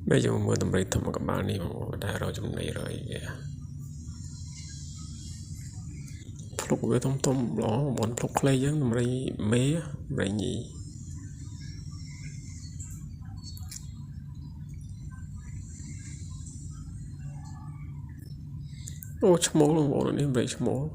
bây giờ mưa tầm rây thầm các bạn đi mà đã rồi trong này rồi kìa lúc cái thông thông đó bọn lúc play chứ tầm rây mế rây nhỉ ô chmol luôn bọn này rây chmol